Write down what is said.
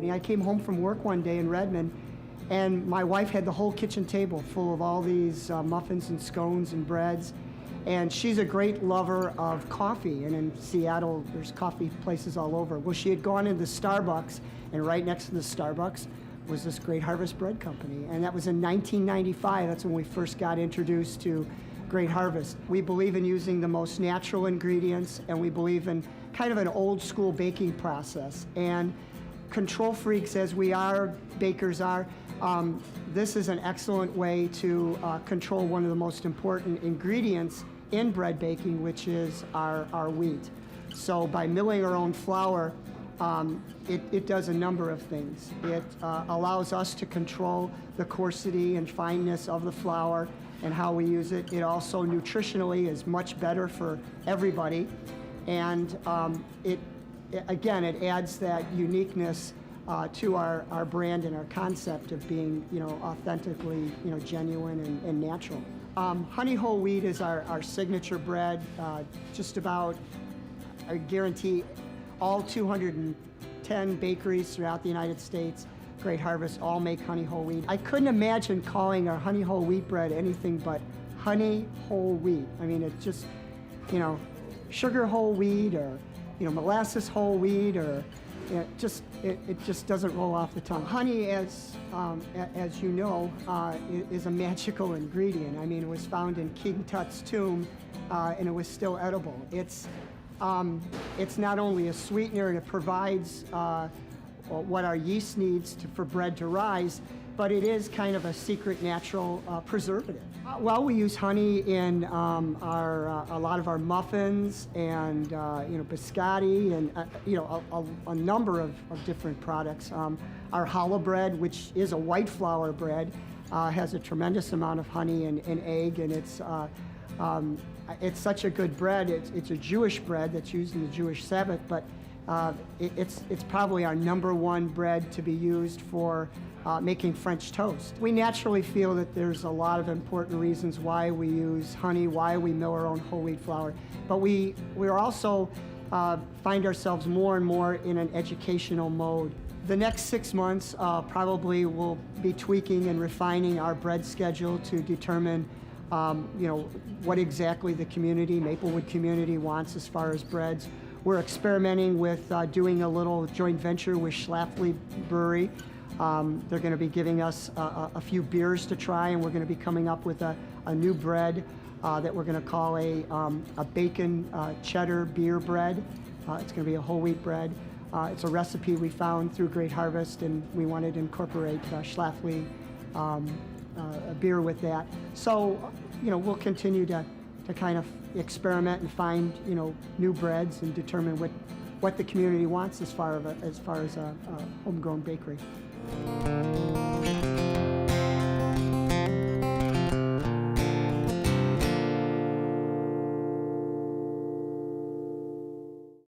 company. I came home from work one day in Redmond, and my wife had the whole kitchen table full of all these muffins and scones and breads. And she's a great lover of coffee, and in Seattle, there's coffee places all over. Well, she had gone into Starbucks, and right next to the Starbucks was this Great Harvest Bread Company. And that was in 1995. That's when we first got introduced to Great Harvest. We believe in using the most natural ingredients, and we believe in kind of an old school baking process. And control freaks as we are, bakers are, this is an excellent way to control one of the most important ingredients in bread baking, which is our wheat. So by milling our own flour, it does a number of things. It allows us to control the coarsity and fineness of the flour and how we use it. It also nutritionally is much better for everybody. And it adds that uniqueness to our brand and our concept of being, authentically, genuine and natural. Honey whole wheat is our signature bread. Just about, I guarantee, all 210 bakeries throughout the United States, Great Harvest, all make honey whole wheat. I couldn't imagine calling our honey whole wheat bread anything but honey whole wheat. I mean, it's just, sugar whole wheat or, molasses whole wheat or, it just doesn't roll off the tongue. Honey, as you know, is a magical ingredient. I mean, it was found in King Tut's tomb, and it was still edible. It's not only a sweetener, and it provides what our yeast needs for bread to rise, but it is kind of a secret natural preservative. Well, we use honey in a lot of our muffins and biscotti and a number of different products. Our challah bread, which is a white flour bread, has a tremendous amount of honey and egg, and it's such a good bread. It's a Jewish bread that's used in the Jewish Sabbath, but it's probably our #1 bread to be used for making French toast. We naturally feel that there's a lot of important reasons why we use honey, why we mill our own whole wheat flour, but we also find ourselves more and more in an educational mode. The next 6 months probably will be tweaking and refining our bread schedule to determine what exactly the community, Maplewood community, wants as far as breads. We're experimenting with doing a little joint venture with Schlafly Brewery. They're going to be giving us a few beers to try, and we're going to be coming up with a new bread that we're going to call a bacon cheddar beer bread. It's going to be a whole wheat bread. It's a recipe we found through Great Harvest, and we wanted to incorporate Schlafly beer with that. So, we'll continue to kind of experiment and find, new breads and determine what the community wants as far as a homegrown bakery.